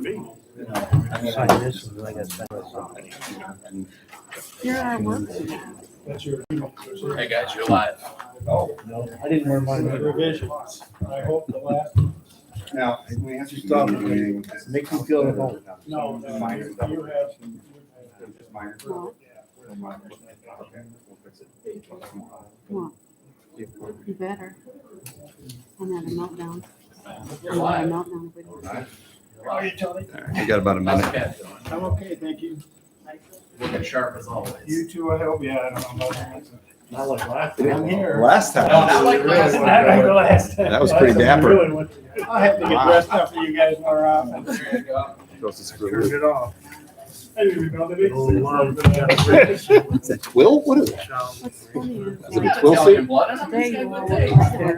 Sign this and I got something. You're at work. Hey guys, you're live. Oh, no, I didn't wear mine. Revisions. I hope the last. Now, we have to stop the meeting. Make me feel at home. No, Minor stuff. you have. Just minor. No. Okay, we'll fix it. Well, you better. I'm at a meltdown. You're I'm at a live. meltdown with you. How are you, Tony? We got about a How's minute. Kat doing? I'm okay, thank you. Looking sharp as always. You too, I hope. Yeah, I don't know about that. Not like last I'm here. Last No, time. not like last Not time. like the last time. That was pretty dapper. Really went- I have to get dressed up for you guys more often. There you go. Goes to screw. Turn it off. I didn't even know that it Oh, existed. wow. Is that Twill? What is it? What's funny is, Is it a like, Twill Italian suit? blood in 'em? today These you guys all would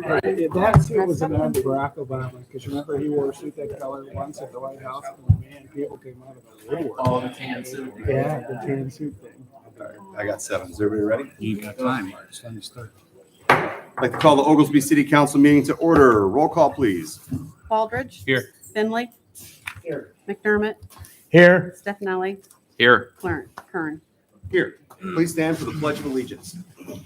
were take. there. That suit was an on Barack Obama, because remember he wore a suit that color once at the White House, and man, people came out of the woodwork. Oh, the tan suit. Yeah, the tan suit thing. I got 7. Is everybody ready? You got time. Just let me start. I'd like to call the Oglesby City Council meeting to order. Roll call, please. Baldridge. Here. Finley. Here. McDermott. Here. Stefani. Here. Kern. Here, please stand for the Pledge of Allegiance. I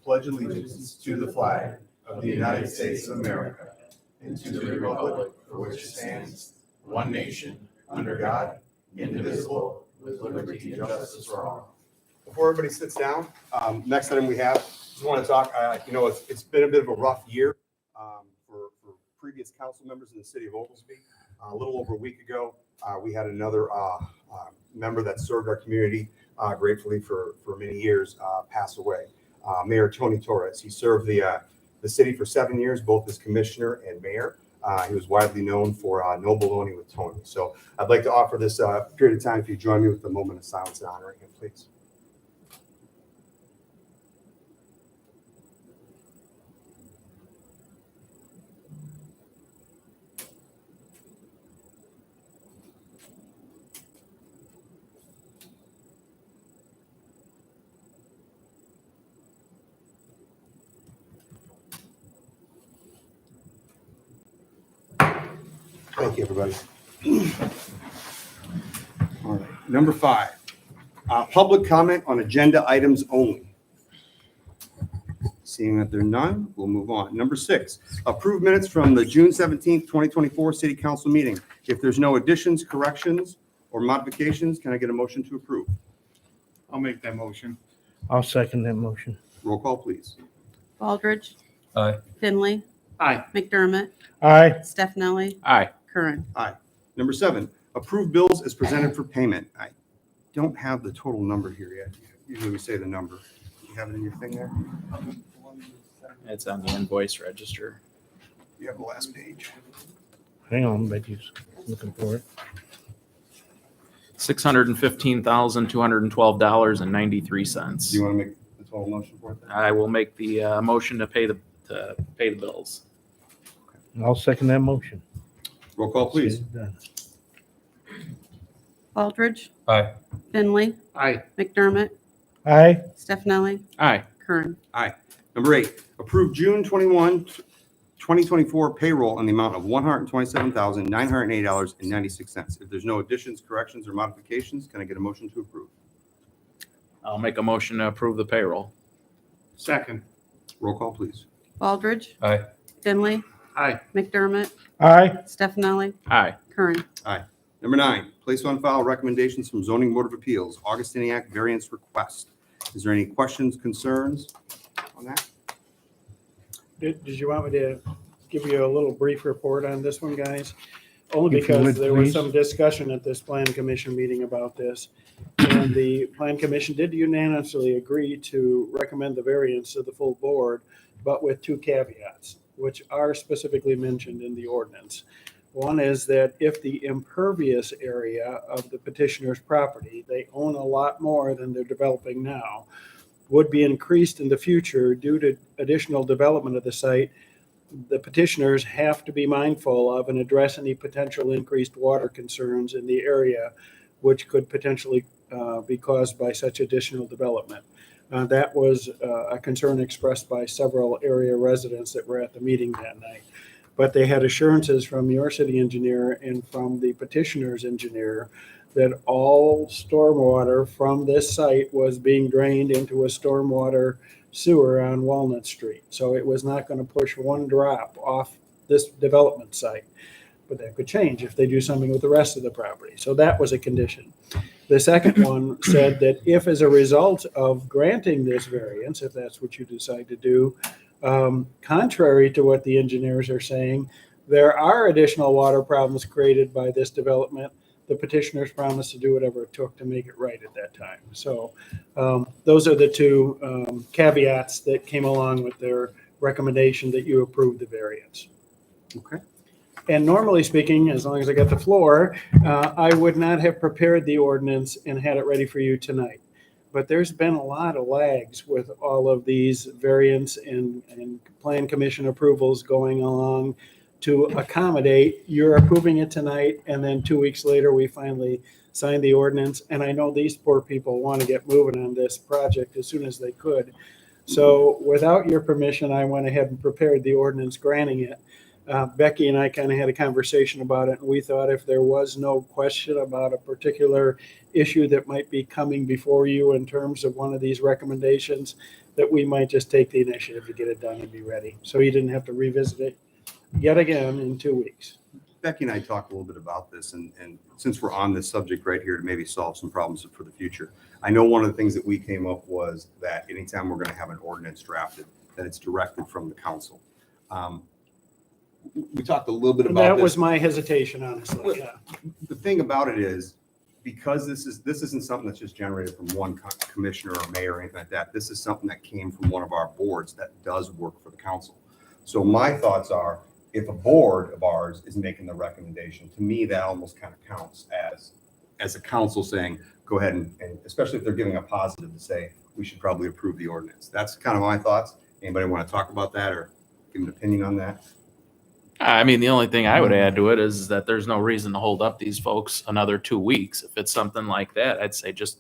pledge allegiance to the flag of the United States of America and to the republic for which it stands, one nation, under God, indivisible, with liberty and justice for all. Before everybody sits down, next item we have, just want to talk, it's been a bit of a rough year for previous council members in the city of Oglesby. A little over a week ago, we had another member that served our community gratefully for many years pass away. Mayor Tony Torres. He served the city for 7 years, both as commissioner and mayor. He was widely known for No Baloney with Tony. So I'd like to offer this period of time if you join me with a moment of silence and honoring him, please. Thank you, everybody. All right, number 5, public comment on agenda items only. Seeing that there are none, we'll move on. Number 6, approve minutes from the June 17th, 2024 City Council meeting. If there's no additions, corrections, or modifications, can I get a motion to approve? I'll make that motion. I'll second that motion. Roll call, please. Baldridge. Aye. Finley. Aye. McDermott. Aye. Stefani. Aye. Kern. Number 7, approve bills as presented for payment. I don't have the total number here yet. Usually we say the number. You have it in your thing there? It's on the invoice register. You have the last page. Hang on, Becky's looking for it. $615,212.93. Do you want to make the total motion for it? then? I will make the motion to pay the bills. I'll second that motion. Roll call, please. Done. Baldridge. Aye. Finley. Aye. McDermott. Aye. Stefani. Aye. Kern. Number 8, approve June 21, 2024 payroll in the amount of $127,908.96. If there's no additions, corrections, or modifications, can I get a motion to approve? I'll make a motion to approve the payroll. Second. Roll call, please. Baldridge. Aye. Finley. Aye. McDermott. Aye. Stefani. Aye. Kern. Number 9, place on file recommendations from Zoning Board of Appeals, Augustiniac variance request. Is there any questions, concerns on that? Did you want me to give you a little brief report on this one, guys? Only If you would, because there was please. some discussion at this plan commission meeting about this. And the plan commission did unanimously agree to recommend the variance to the full board, but with 2 caveats, which are specifically mentioned in the ordinance. One is that if the impervious area of the petitioner's property, they own a lot more than they're developing now, would be increased in the future due to additional development of the site, the petitioners have to be mindful of and address any potential increased water concerns in the area, which could potentially be caused by such additional development. That was a concern expressed by several area residents that were at the meeting that night. but they had assurances from your city engineer and from the petitioner's engineer that all stormwater from this site was being drained into a stormwater sewer on Walnut Street. So it was not going to push one drop off this development site. But that could change if they do something with the rest of the property. So that was a condition. The second one said that if as a result of granting this variance, if that's what you decide to do, contrary to what the engineers are saying, there are additional water problems created by this development. The petitioners promised to do whatever it took to make it right at that time. So those are the two caveats that came along with their recommendation that you approve the variance. Okay. And normally speaking, as long as I got the floor, I would not have prepared the ordinance and had it ready for you tonight. But there's been a lot of lags with all of these variance and plan commission approvals going along to accommodate. You're approving it tonight, and then 2 weeks later, we finally sign the ordinance. And I know these poor people want to get moving on this project as soon as they could. So without your permission, I went ahead and prepared the ordinance granting it. Becky and I kind of had a conversation about it, and we thought if there was no question about a particular issue that might be coming before you in terms of one of these recommendations, that we might just take the initiative to get it done and be ready. So you didn't have to revisit it yet again in 2 weeks. Becky and I talked a little bit about this, and since we're on this subject right here to maybe solve some problems for the future, I know one of the things that we came up was that anytime we're going to have an ordinance drafted, that it's directed from the council. We talked a little bit about That this. was my hesitation, honestly, yeah. The thing about it is, because this isn't something that's just generated from one commissioner or mayor or anything like that. This is something that came from one of our boards that does work for the council. So my thoughts are, if a board of ours is making the recommendation, to me, that almost kind of counts as a council saying, go ahead and especially if they're giving a positive to say, we should probably approve the ordinance. That's kind of my thoughts. Anybody want to talk about that or give an opinion on that? I mean, the only thing I would add to it is that there's no reason to hold up these folks another 2 weeks. If it's something like that, I'd say just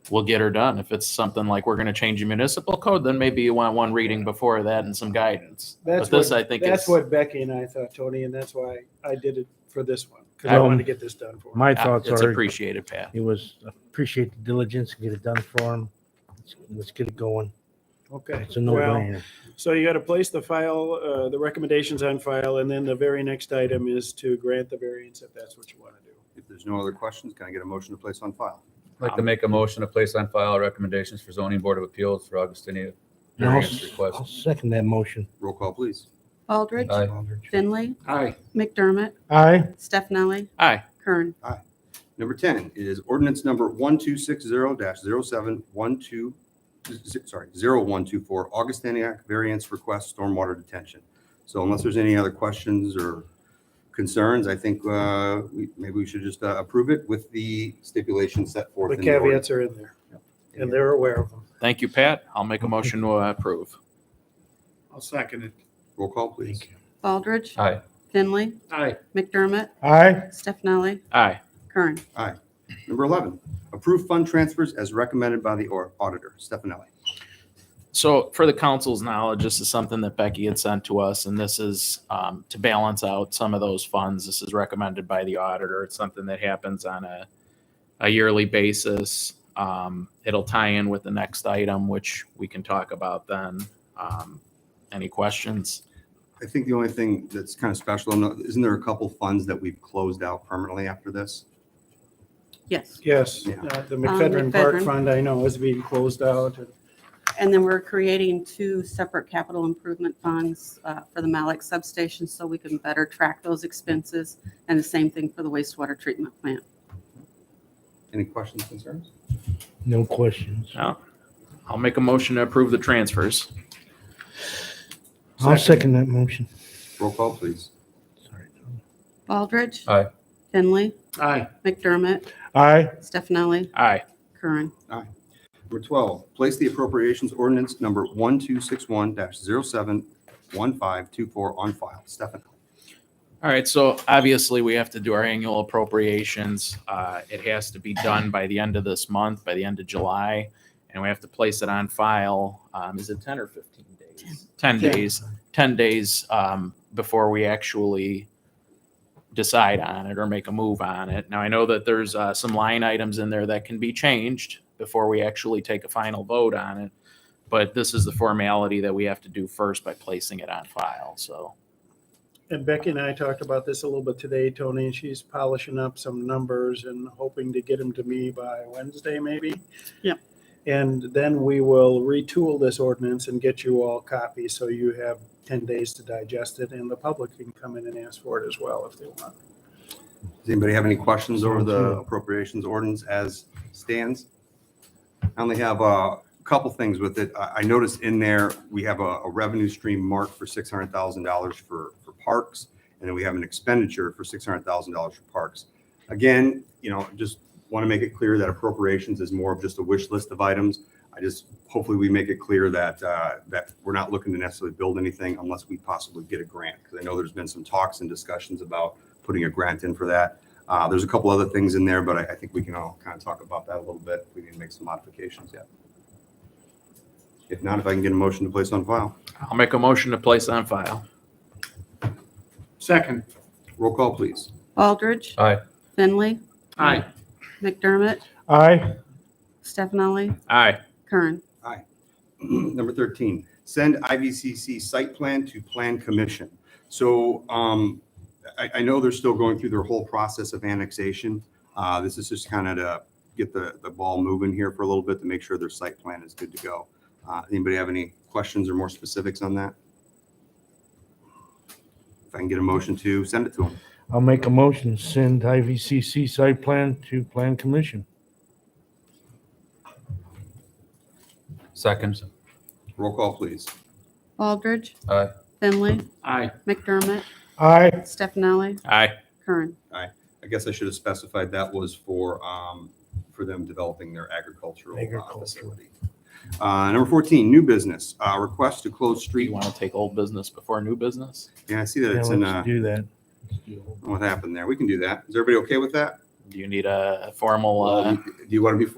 we'll get her done. If it's something like we're going to change the municipal code, then maybe you want one reading before that and some guidance. That's But this, what, I think, that's is what Becky and I thought, Tony, and that's why I did it for this one, because I wanted to get this done for her. My thoughts it's are, appreciated, Pat. it was appreciate the diligence and get it done for them. Let's get it going. Okay. It's a Well, no-brainer. so you got to place the file, the recommendations on file, and then the very next item is to grant the variance if that's what you want to do. If there's no other questions, can I get a motion to place on file? I'd like to make a motion to place on file recommendations for zoning board of appeals for Augustinia And variance I'll request. second that motion. Roll call, please. Baldridge. Aye. Finley. Aye. McDermott. Aye. Stefani. Aye. Kern. Number 10 is ordinance number 0124 Augustiniac variance request stormwater detention. So unless there's any other questions or concerns, I think maybe we should just approve it with the stipulations set forth. The in the ordinance. caveats are in there, and they're aware of them. Thank you, Pat. I'll make a motion to approve. I'll second it. Roll call, please. Thank you. Baldridge. Aye. Finley. Aye. McDermott. Aye. Stefani. Aye. Kern. Number 11, approve fund transfers as recommended by the auditor, Stefanelli. So for the council's knowledge, this is something that Becky had sent to us, and this is to balance out some of those funds. This is recommended by the auditor. It's something that happens on a yearly basis. It'll tie in with the next item, which we can talk about then. Any questions? I think the only thing that's kind of special, isn't there a couple funds that we've closed out permanently after this? Yes. Yes, Yeah. the McFedrin Park McFedrin. Fund, I know, is being closed out. And then we're creating 2 separate capital improvement funds for the Malik substation so we can better track those expenses. And the same thing for the wastewater treatment plant. Any questions, concerns? No questions. No. I'll make a motion to approve the transfers. I'll second that motion. Roll call, please. Sorry. Baldridge. Aye. Finley. Aye. McDermott. Aye. Stefani. Aye. Kern. Number 12, place the appropriations ordinance number 1261-071524 on file. Stefan. All right, so obviously we have to do our annual appropriations. It has to be done by the end of this month, by the end of July, and we have to place it on file. Is it 10 or 15 days? 10 days. 10 days before we actually decide on it or make a move on it. Now, I know that there's some line items in there that can be changed before we actually take a final vote on it. But this is the formality that we have to do first by placing it on file. So, And Becky and I talked about this a little bit today, Tony, and she's polishing up some numbers and hoping to get them to me by Wednesday, maybe. Yep. And then we will retool this ordinance and get you all copies, so you have 10 days to digest it, and the public can come in and ask for it as well if they want. Does anybody have any questions over the appropriations ordinance as stands? I only have a couple things with it. I noticed in there, we have a revenue stream marked for $600,000 for parks, and then we have an expenditure for $600,000 for parks. Again, just want to make it clear that appropriations is more of just a wish list of items. Hopefully we make it clear that we're not looking to necessarily build anything unless we possibly get a grant. Because I know there's been some talks and discussions about putting a grant in for that. There's a couple other things in there, but I think we can all kind of talk about that a little bit. We need to make some modifications yet. If not, if I can get a motion to place on file. I'll make a motion to place on file. Second. Roll call, please. Baldridge. Aye. Finley. Aye. McDermott. Aye. Stefani. Aye. Kern. Number 13, send IVCC site plan to Plan Commission. So I know they're still going through their whole process of annexation. This is just kind of to get the ball moving here for a little bit to make sure their site plan is good to go. Anybody have any questions or more specifics on that? If I can get a motion to send it to them. I'll make a motion, send IVCC site plan to Plan Commission. Second. Roll call, please. Baldridge. Aye. Finley. Aye. McDermott. Aye. Stefani. Aye. Kern. I guess I should have specified that was for them developing their agricultural facility. Number 14, new business, request to close Do street. you want to take old business before new business? Yeah, I see that Yeah, it's in, let's do that. what happened there? We can do that. Is everybody okay with that? Do you need a formal? Do you want to be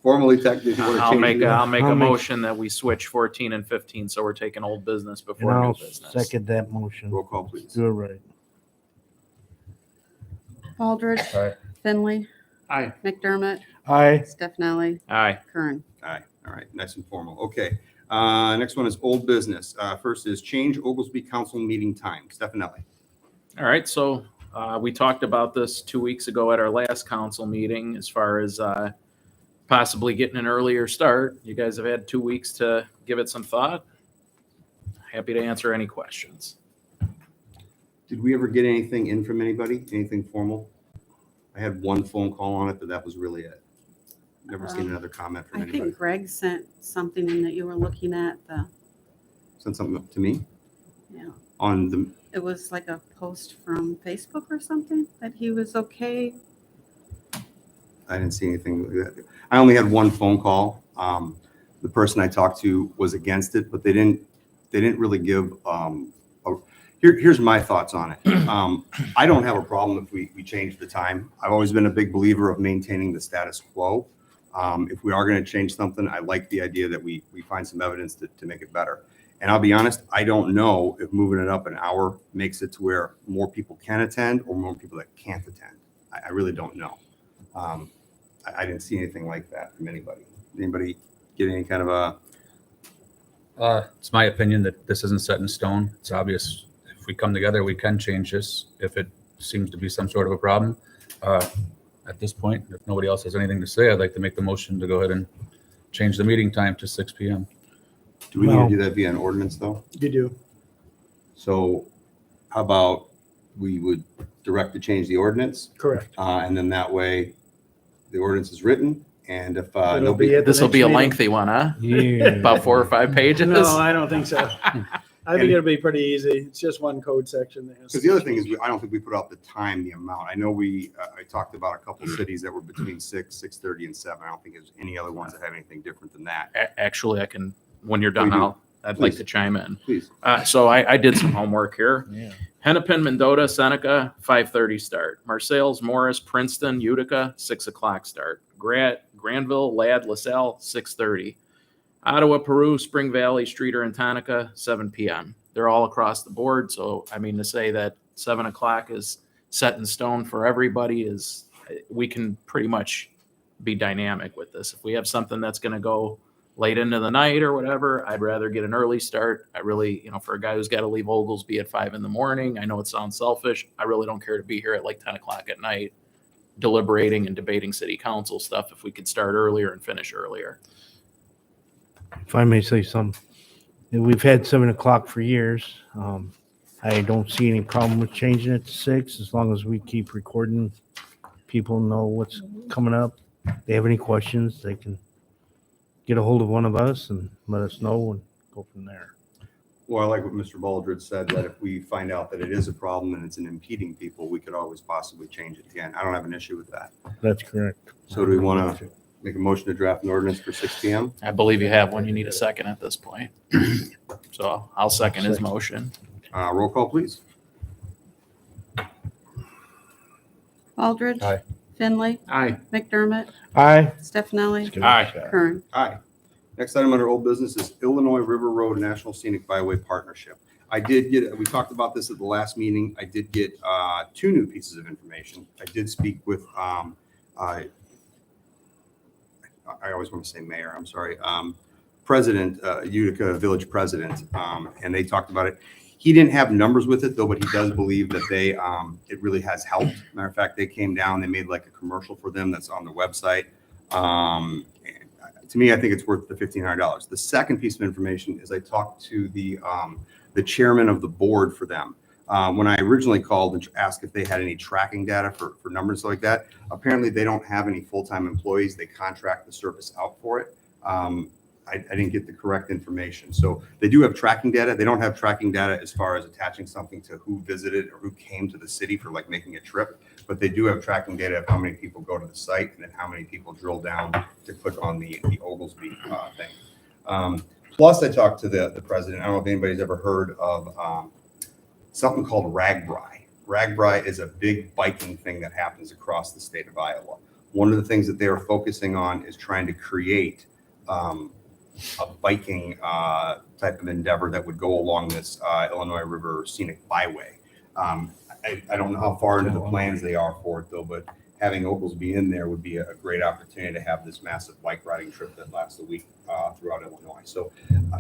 formally technically? I'll make a I'll make- motion that we switch 14 and 15, so we're taking old business And before new I'll business. second that motion. Roll call, please. Do it right. Baldridge. Aye. Finley. Aye. McDermott. Aye. Stefani. Aye. Kern. Aye. All right, nice and formal. Okay. Next one is old business. First is change Oglesby Council meeting time. Stefanelli. All right, so we talked about this 2 weeks ago at our last council meeting as far as possibly getting an earlier start. You guys have had 2 weeks to give it some thought. Happy to answer any questions. Did we ever get anything in from anybody? Anything formal? I had one phone call on it, but that was really it. Never seen another comment from I anybody. think Greg sent something in that you were looking at. Sent something up to me Yeah, on the, it was like a post from Facebook or something that he was okay. I didn't see anything like that. I only had one phone call. The person I talked to was against it, but they didn't really give, here's my thoughts on it. I don't have a problem if we change the time. I've always been a big believer of maintaining the status quo. If we are going to change something, I like the idea that we find some evidence to make it better. And I'll be honest, I don't know if moving it up an hour makes it to where more people can attend or more people that can't attend. I really don't know. I didn't see anything like that from anybody. Anybody get any kind of a, It's my opinion that this isn't set in stone. It's obvious. If we come together, we can change this if it seems to be some sort of a problem. At this point, if nobody else has anything to say, I'd like to make the motion to go ahead and change the meeting time to 6 p.m. do we need No. to do that via an ordinance though? You do. So how about we would direct to change the ordinance? Correct. And then that way the ordinance is written and if It'll nobody, be at the This will next be a meeting. lengthy one, huh? Yeah. About 4 or 5 pages? No, I don't think so. I think it'll be pretty easy. It's just one code section. that has- because the other thing is I don't think we put out the time, the amount. I know I talked about a couple cities that were between 6, 6:30 and 7. I don't think there's any other ones that have anything different than that. Actually, I can, when you're done, We do. I'd like Please. to chime in. Please. So I did some homework here. Yeah. Hennepin, Mendota, Seneca, 5:30 start. Marseilles, Morris, Princeton, Utica, 6 o'clock start. Granville, Ladd, LaSalle, 6:30. Ottawa, Peru, Spring Valley, Streeter, and Tonka, 7 p.m. they're all across the board. So, I mean, to say that 7 o'clock is set in stone for everybody is, we can pretty much be dynamic with this. If we have something that's going to go late into the night or whatever, I'd rather get an early start. I really, for a guy who's got to leave Oglesby at 5 a.m, I know it sounds selfish. I really don't care to be here at like 10 o'clock at night deliberating and debating city council stuff. If we could start earlier and finish earlier. If I may say something, we've had 7 o'clock for years. I don't see any problem with changing it to 6 as long as we keep recording. People know what's coming up. If they have any questions, they can get a hold of one of us and let us know and go from there. Well, I like what Mr. Baldridge said, that if we find out that it is a problem and it's an impeding people, we could always possibly change it again. I don't have an issue with that. That's correct. So do we want to make a motion to draft an ordinance for 6 p.m.? I believe you have one. You need a second at this point. So I'll second his motion. Roll call, please. Baldridge. Aye. Finley. Aye. McDermott. Aye. Stefani. Aye. Kern. Aye. Next item under old business is Illinois River Road National Scenic Byway Partnership. We talked about this at the last meeting. I did get 2 new pieces of information. I did speak with, I always want to say mayor, I'm sorry, President, Utica Village President, and they talked about it. He didn't have numbers with it though, but he does believe that it really has helped. Matter of fact, they came down, they made like a commercial for them that's on the website. To me, I think it's worth the $1,500. The second piece of information is I talked to the chairman of the board for them. When I originally called and asked if they had any tracking data for numbers like that, apparently they don't have any full-time employees. They contract the service out for it. I didn't get the correct information. So they do have tracking data. They don't have tracking data as far as attaching something to who visited or who came to the city for like making a trip, but they do have tracking data of how many people go to the site and then how many people drill down to click on the Oglesby thing. Plus I talked to the president. I don't know if anybody's ever heard of something called RAGBRAI. RAGBRAI is a big biking thing that happens across the state of Iowa. One of the things that they are focusing on is trying to create a biking type of endeavor that would go along this Illinois River Scenic Byway. I don't know how far into the plans they are for it though, but having Oglesby in there would be a great opportunity to have this massive bike riding trip that lasts a week throughout Illinois. So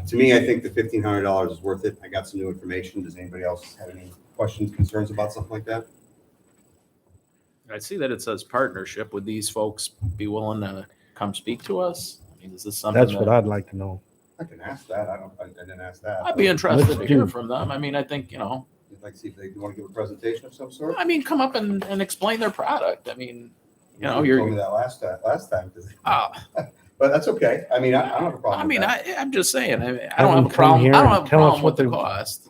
to me, I think the $1,500 is worth it. I got some new information. Does anybody else have any questions, concerns about something like that? I see that it says partnership. Would these folks be willing to come speak to us? I mean, is this something That's what that I'd like to know. I can ask that. I didn't ask that. I'd be interested Let's to hear do. from them? I mean, I think, You'd like to see if they want to give a presentation of some sort? I mean, come up and explain their product. I mean, You told me that last time. But that's okay. I mean, I don't have a problem. I mean, with that. I'm just saying, I Have don't have them a come problem. here I don't and have a tell us problem with what the they- cost.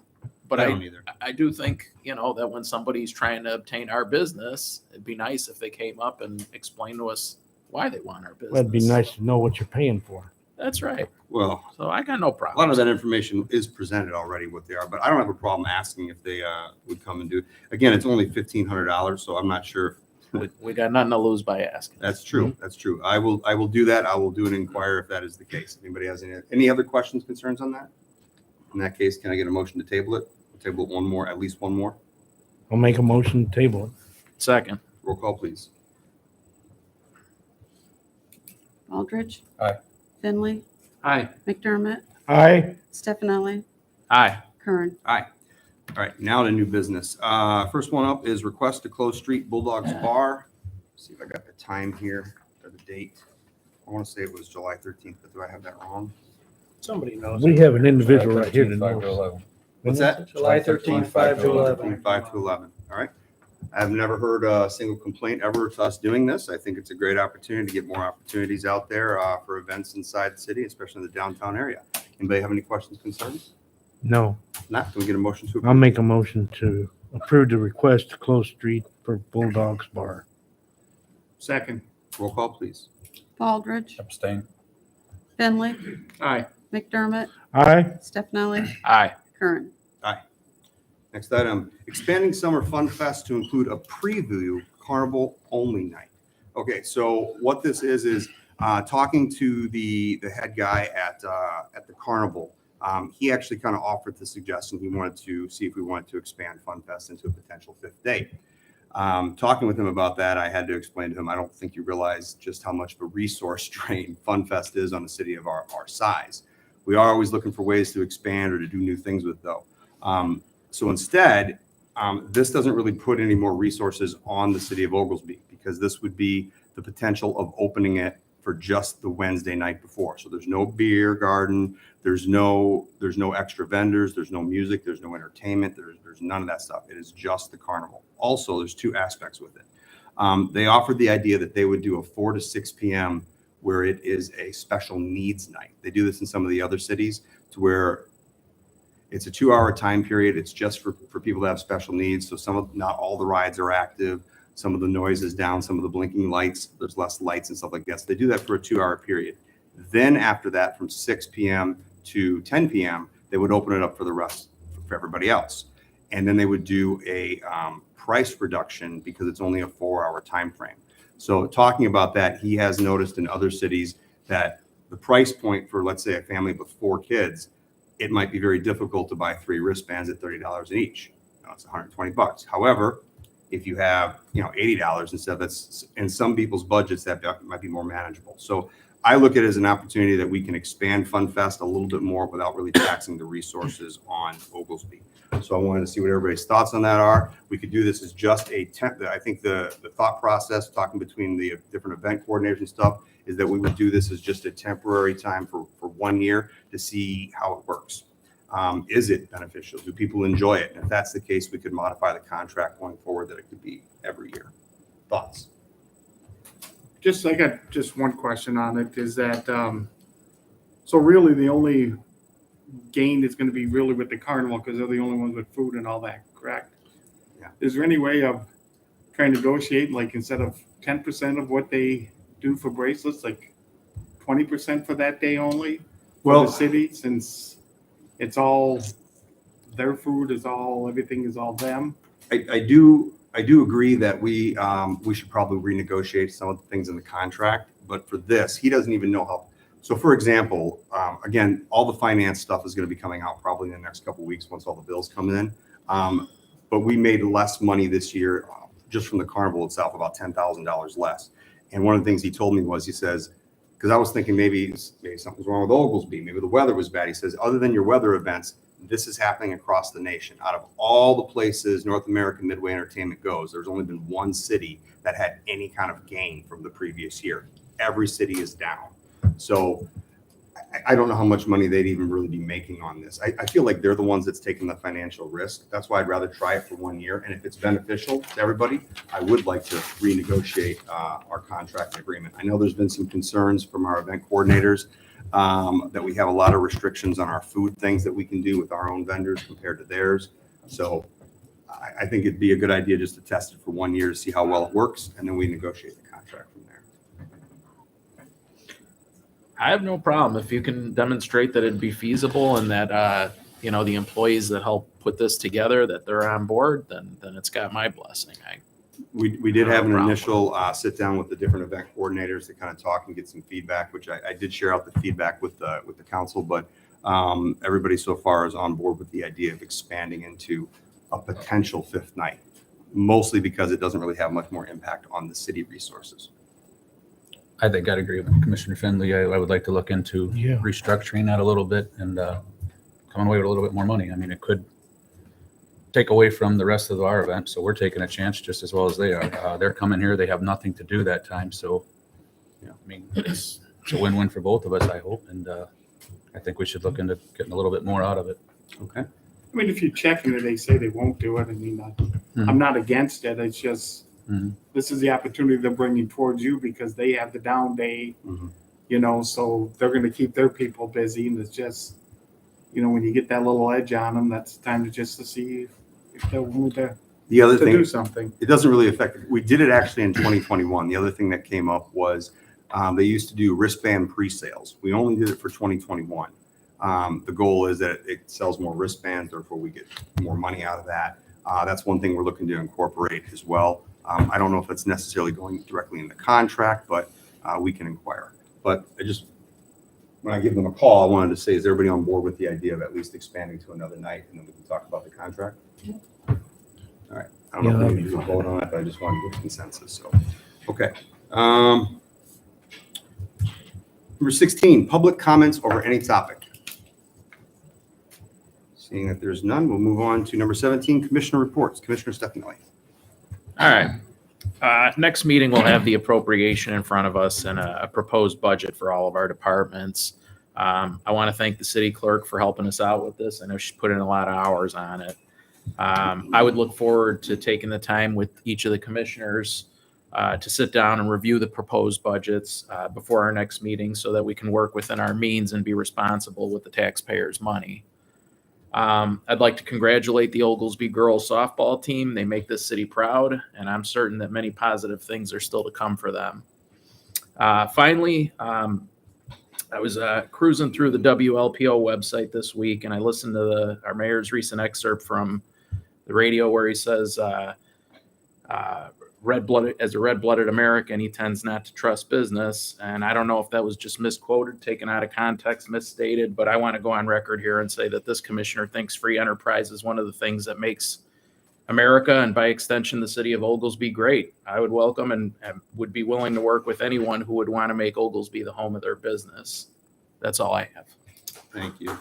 But I I don't either. do think, that when somebody's trying to obtain our business, it'd be nice if they came up and explained to us why they want our business. That'd be nice to know what you're paying for. That's right. Well, So I got no a lot problem. of that information is presented already, what they are, but I don't have a problem asking if they would come and do. Again, it's only $1,500, so I'm not sure. We got nothing to lose by asking. That's true. That's true. I will do that. I will do an inquire if that is the case. If anybody has any other questions, concerns on that? In that case, can I get a motion to table it? Table it one more, at least one more. I'll make a motion to table it. Second. Roll call, please. Baldridge. Aye. Finley. Aye. McDermott. Aye. Stefani. Aye. Kern. Aye. All right, now to new business. First one up is request to close street Bulldogs Bar. See if I got the time here or the date. I want to say it was July 13th, but do I have that wrong? Somebody knows. We have an individual right here to 5 to know. 11. What's that? July 13th, 5 to 11. 5 to 11. All right. I've never heard a single complaint ever to us doing this. I think it's a great opportunity to get more opportunities out there for events inside the city, especially in the downtown area. Anybody have any questions, concerns? No, If not, can we get a motion to I'll approve? make a motion to approve the request to close street for Bulldogs Bar. Second. Roll call, please. Baldridge. Abstain. Finley. Aye. McDermott. Aye. Stefani. Aye. Kern. Next item, expanding Summer Fun Fest to include a preview carnival only night. Okay, so what this is talking to the head guy at the carnival. He actually kind of offered the suggestion. He wanted to see if we wanted to expand Fun Fest into a potential 5th date. Talking with him about that, I had to explain to him, I don't think you realize just how much of a resource drain Fun Fest is on a city of our size. We are always looking for ways to expand or to do new things with, though. So instead, this doesn't really put any more resources on the city of Oglesby, because this would be the potential of opening it for just the Wednesday night before. So there's no beer garden, there's no extra vendors, there's no music, there's no entertainment, there's none of that stuff. It is just the carnival. Also, there's 2 aspects with it. They offered the idea that they would do a 4 to 6 p.m. where it is a special needs night. They do this in some of the other cities, to where it's a 2-hour time period. It's just for people that have special needs. So not all the rides are active. Some of the noise is down, some of the blinking lights, there's less lights and stuff like that. So they do that for a 2-hour period. Then after that, from 6 p.m. to 10 p.m., they would open it up for the rest, for everybody else. And then they would do a price reduction because it's only a 4-hour time frame. So talking about that, he has noticed in other cities that the price point for, let's say, a family with 4 kids, it might be very difficult to buy 3 wristbands at $30 each. It's $120. However, if you have, $80 instead, that's in some people's budgets, that might be more manageable. So I look at it as an opportunity that we can expand Fun Fest a little bit more without really taxing the resources on Oglesby. So I wanted to see what everybody's thoughts on that are. We could do this as just I think the thought process, talking between the different event coordinators and stuff, is that we would do this as just a temporary time for 1 year to see how it works. Is it beneficial? Do people enjoy it? And if that's the case, we could modify the contract going forward that it could be every year. Thoughts? I got just one question on it, is that, so really the only gain is going to be really with the carnival, because they're the only ones with food and all that, correct? Yeah. Is there any way of kind of negotiating, like instead of 10% of what they do for bracelets, like 20% for that day only? For the city, since it's all their food, everything is all them. I do agree that we should probably renegotiate some of the things in the contract, but for this, he doesn't even know how. So for example, again, all the finance stuff is going to be coming out probably in the next couple of weeks once all the bills come in. But we made less money this year just from the carnival itself, about $10,000 less. And one of the things he told me was, he says, because I was thinking maybe something's wrong with Oglesby, maybe the weather was bad. He says, other than your weather events, this is happening across the nation. Out of all the places North American Midway Entertainment goes, there's only been 1 city that had any kind of gain from the previous year. Every city is down. So I don't know how much money they'd even really be making on this. I feel like they're the ones that's taking the financial risk. That's why I'd rather try it for 1 year. And if it's beneficial to everybody, I would like to renegotiate our contract agreement. I know there's been some concerns from our event coordinators that we have a lot of restrictions on our food things that we can do with our own vendors compared to theirs. So I think it'd be a good idea just to test it for 1 year to see how well it works, and then we negotiate the contract from there. I have no problem if you can demonstrate that it'd be feasible and that, the employees that help put this together, that they're on board, then it's got my blessing. We did have an No problem. initial sit down with the different event coordinators to kind of talk and get some feedback, which I did share out the feedback with the council, but everybody so far is on board with the idea of expanding into a potential 5th night, mostly because it doesn't really have much more impact on the city resources. I think I'd agree with Commissioner Finley. I would like to look into Yeah. restructuring that a little bit and coming away with a little bit more money. I mean, it could take away from the rest of our event, so we're taking a chance just as well as they are. They're coming here, they have nothing to do that time, so I mean, it's a win-win for both of us, I hope, and I think we should look into getting a little bit more out of it. Okay. I mean, if you check and they say they won't do it, I mean, I'm not against it. It's just, this is the opportunity they're bringing towards you because they have the down day, so they're going to keep their people busy. And it's just, when you get that little edge on them, that's time to see if they're willing to The other do thing, something. it doesn't really affect it. We did it actually in 2021. The other thing that came up was they used to do wristband pre-sales. We only did it for 2021. The goal is that it sells more wristbands, therefore we get more money out of that. That's one thing we're looking to incorporate as well. I don't know if that's necessarily going directly in the contract, but we can inquire. But when I give them a call, I wanted to say, is everybody on board with the idea of at least expanding to another night, and then we can talk about the contract? All right. I don't know if we need to vote on it, but I just wanted to get consensus, so, okay. Number 16, public comments over any topic. Seeing that there's none, we'll move on to number 17, commissioner reports. Commissioner Stefani. All right. Next meeting, we'll have the appropriation in front of us and a proposed budget for all of our departments. I want to thank the city clerk for helping us out with this. I know she put in a lot of hours on it. I would look forward to taking the time with each of the commissioners to sit down and review the proposed budgets before our next meeting so that we can work within our means and be responsible with the taxpayers' money. I'd like to congratulate the Oglesby girls softball team. They make this city proud, and I'm certain that many positive things are still to come for them. Finally, I was cruising through the WLPO website this week, and I listened to our mayor's recent excerpt from the radio where he says, as a red-blooded American, he tends not to trust business. And I don't know if that was just misquoted, taken out of context, misstated, but I want to go on record here and say that this commissioner thinks free enterprise is one of the things that makes America, and by extension, the city of Oglesby, great. I would welcome and would be willing to work with anyone who would want to make Oglesby the home of their business. That's all I have. Thank you.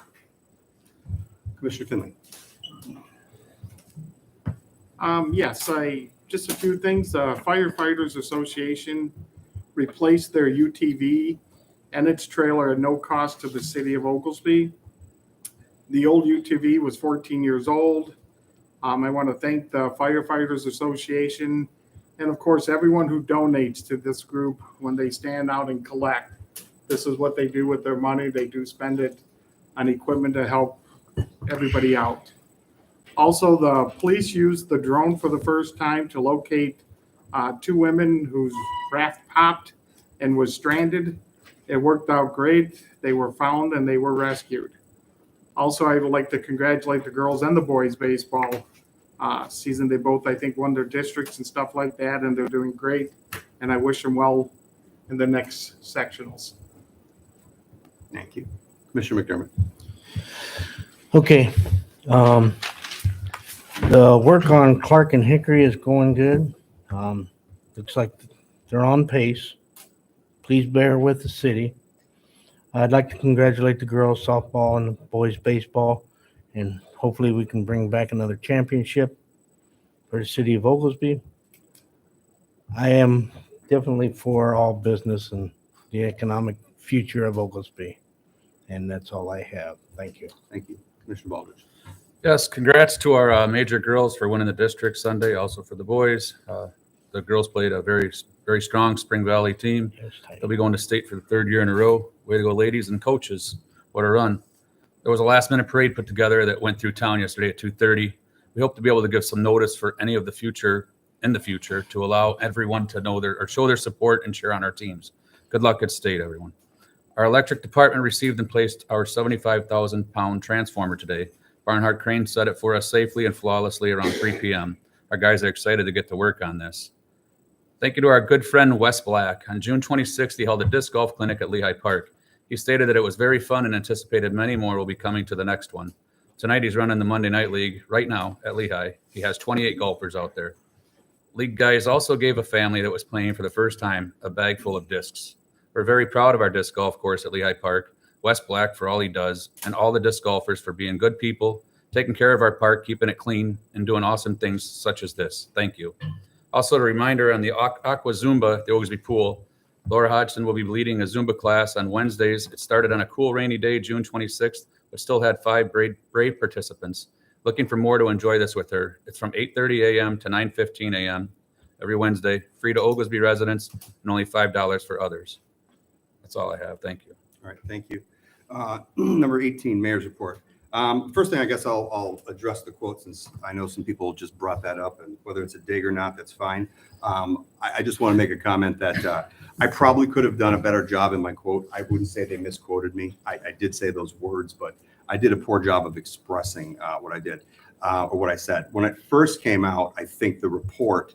Commissioner Finley. Yes, just a few things. Firefighters Association replaced their UTV and its trailer at no cost to the city of Oglesby. The old UTV was 14 years old. I want to thank the Firefighters Association and, of course, everyone who donates to this group when they stand out and collect. This is what they do with their money. They do spend it on equipment to help everybody out. Also, the police used the drone for the first time to locate two women whose raft popped and was stranded. It worked out great. They were found and they were rescued. Also, I would like to congratulate the girls and the boys baseball season. They both, I think, won their districts and stuff like that, and they're doing great. And I wish them well in the next sectionals. Thank you. Commissioner McDermott. Okay. The work on Clark and Hickory is going good. Looks like they're on pace. Please bear with the city. I'd like to congratulate the girls softball and the boys baseball, and hopefully we can bring back another championship for the city of Oglesby. I am definitely for all business and the economic future of Oglesby, and that's all I have. Thank you. Thank you. Commissioner Baldridge. Yes, congrats to our major girls for winning the district Sunday, also for the boys. The girls played a very, very strong Spring Valley team. They'll be going to state for the third year in a row. Way to go, ladies and coaches. What a run. There was a last-minute parade put together that went through town yesterday at 2:30. We hope to be able to give some notice for any of the future to allow everyone to know or show their support and cheer on our teams. Good luck at state, everyone. Our electric department received and placed our 75,000-pound transformer today. Barnhart Crane set it for us safely and flawlessly around 3 p.m. Our guys are excited to get to work on this. Thank you to our good friend Wes Black. On June 26th, he held a disc golf clinic at Lehigh Park. He stated that it was very fun and anticipated many more will be coming to the next one. Tonight, he's running the Monday Night League right now at Lehigh. He has 28 golfers out there. League guys also gave a family that was playing for the first time a bag full of discs. We're very proud of our disc golf course at Lehigh Park, Wes Black for all he does, and all the disc golfers for being good people, taking care of our park, keeping it clean, and doing awesome things such as this. Thank you. Also, a reminder on the Aqua Zumba at the Oglesby Pool. Laura Hodgson will be leading a Zumba class on Wednesdays. It started on a cool rainy day, June 26th, but still had 5 brave participants. Looking for more to enjoy this with her. It's from 8:30 a.m. to 9:15 a.m. every Wednesday, free to Oglesby residents and only $5 for others. That's all I have. Thank you. All right, thank you. Number 18, Mayor's Report. First thing, I guess I'll address the quote since I know some people just brought that up, and whether it's a dig or not, that's fine. I just want to make a comment that I probably could have done a better job in my quote. I wouldn't say they misquoted me. I did say those words, but I did a poor job of expressing what I did or what I said. When it first came out, I think the report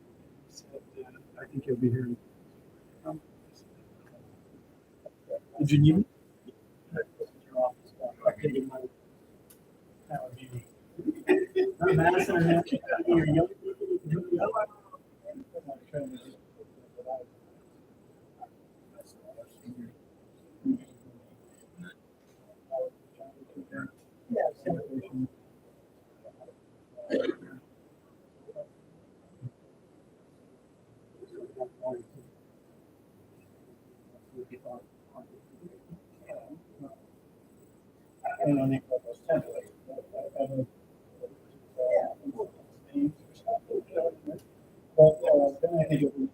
think you'll be hearing. Did you need me? Updating my town meeting. Madison, I have to- you're young. Yeah, celebration. I don't think that was temporary. But then I think it was.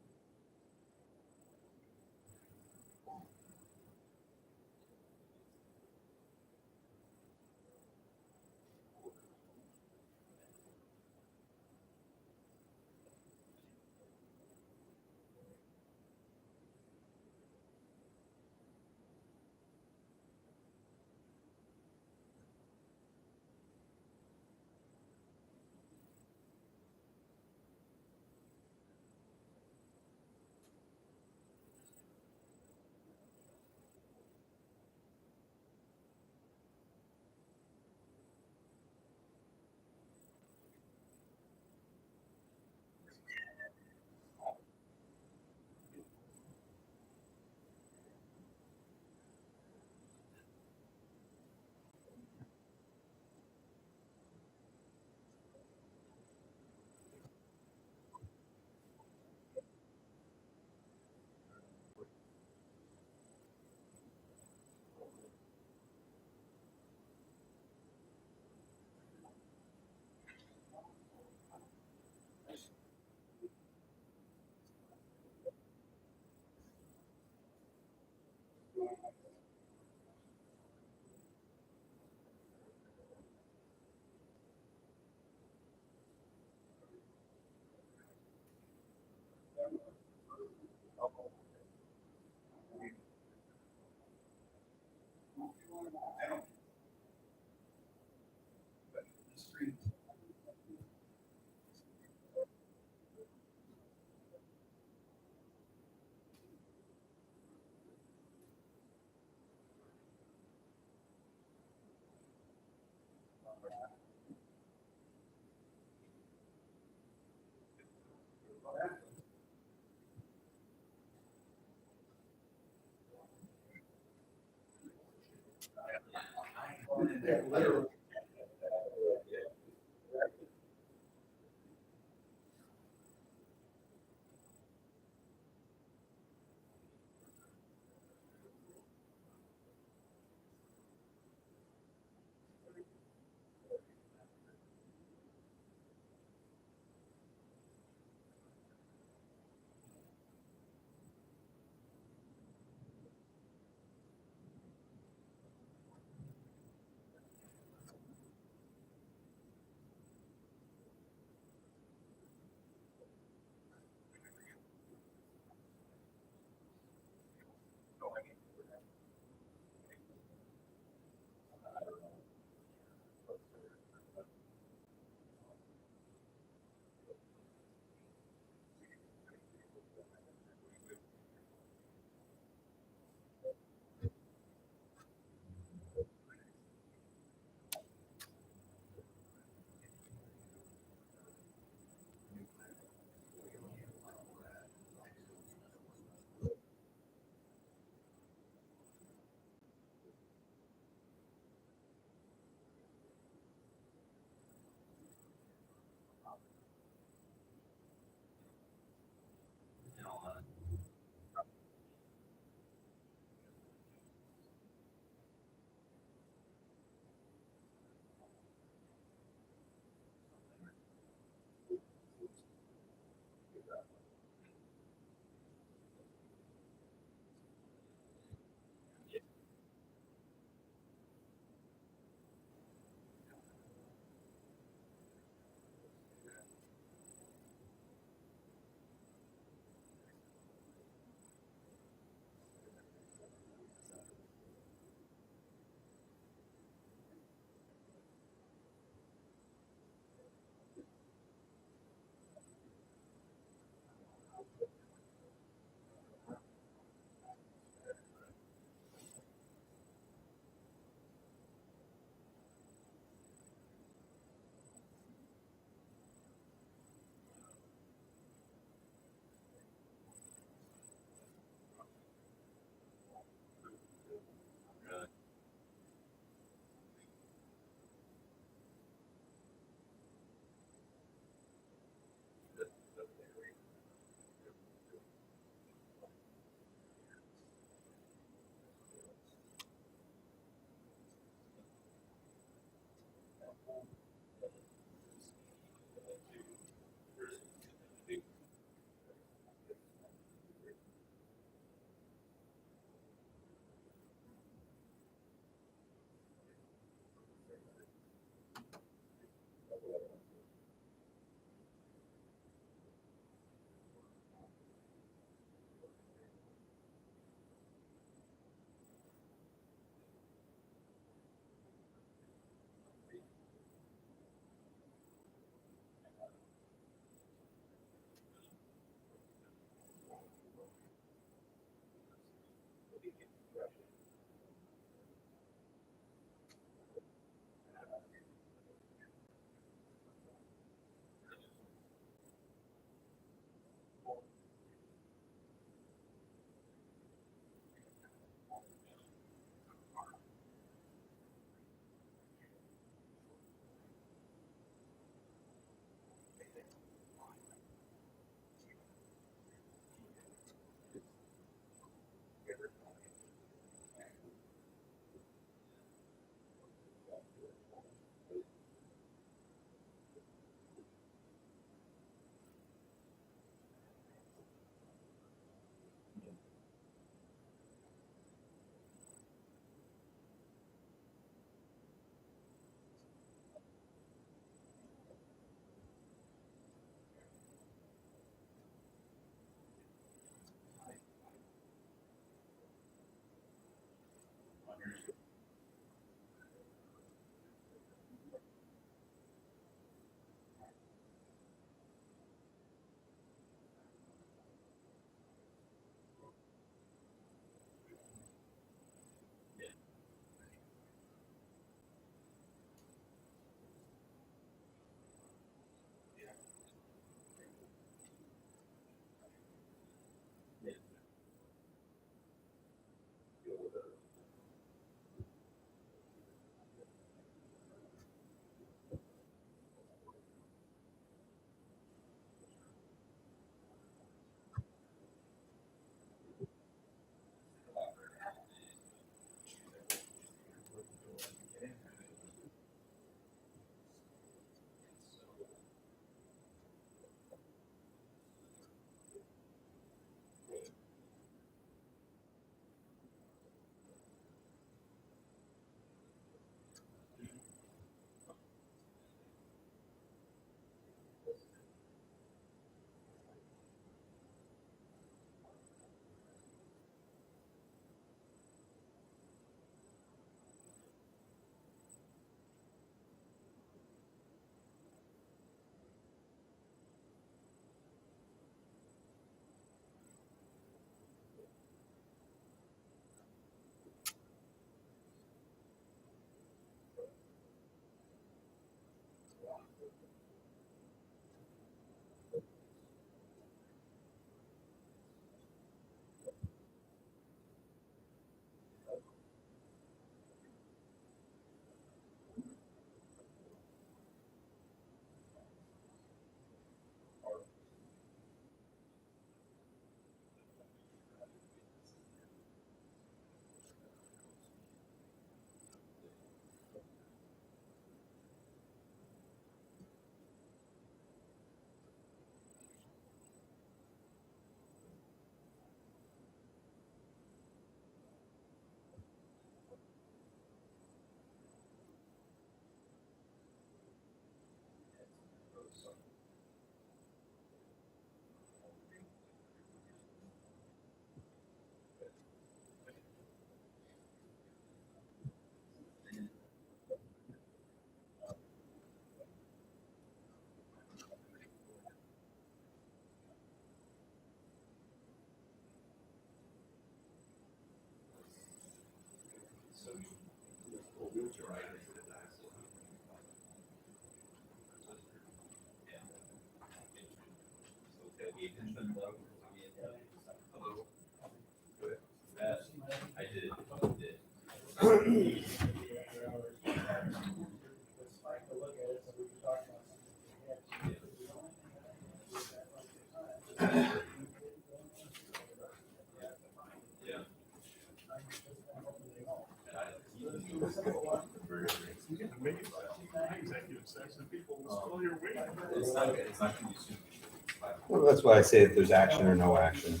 Well, that's why I say if there's action or no action.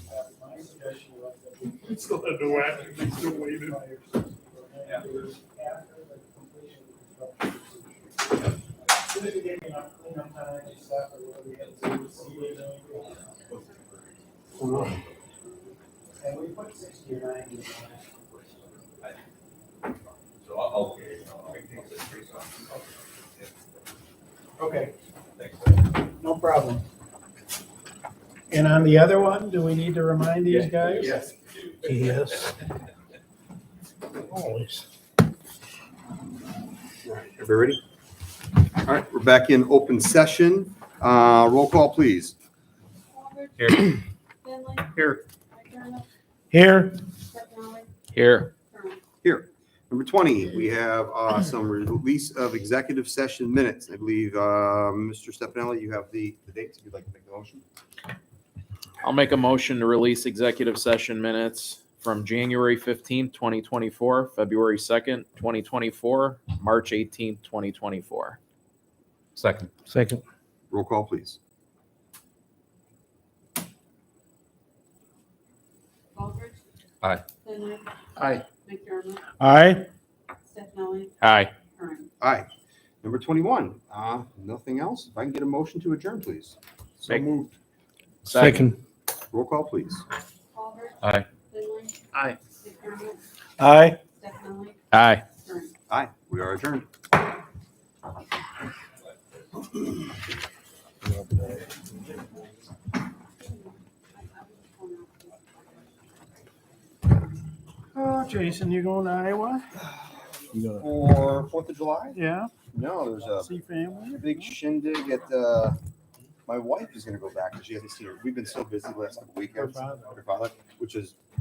Still had no action, they still waited. And we put 60 or 90. Okay. No problem. And on the other one, do we need to remind these guys? Yes. Yes. Always. Everybody ready? All right, we're back in open session. Roll call, please. Here. Finley. Here. McDermott. Here, Stefani. Here. Kern. Here. Number 20, we have some release of executive session minutes. I believe, Mr. Stefanelli, you have the dates if you'd like to make the motion. I'll make a motion to release executive session minutes from January 15th, 2024, February 2nd, 2024, March 18th, 2024. Second. second. Roll call, please. Baldridge. Aye. Finley. Aye. McDermott. Aye. Stefani. Aye. Kern. Aye. Number 21, nothing else. If I can get a motion to adjourn, please. So moved. Second. Roll call, please. Baldridge. Aye. Finley. Aye. McDermott. Aye. Stefani. Aye. Kern. Aye, we are adjourned. Jason, you going to Iowa? For 4th of July? Yeah, No, there's a see family? big shindig at, my wife is gonna go back because she hasn't seen her. We've been so busy the last couple weekends. Her father. Her father, which is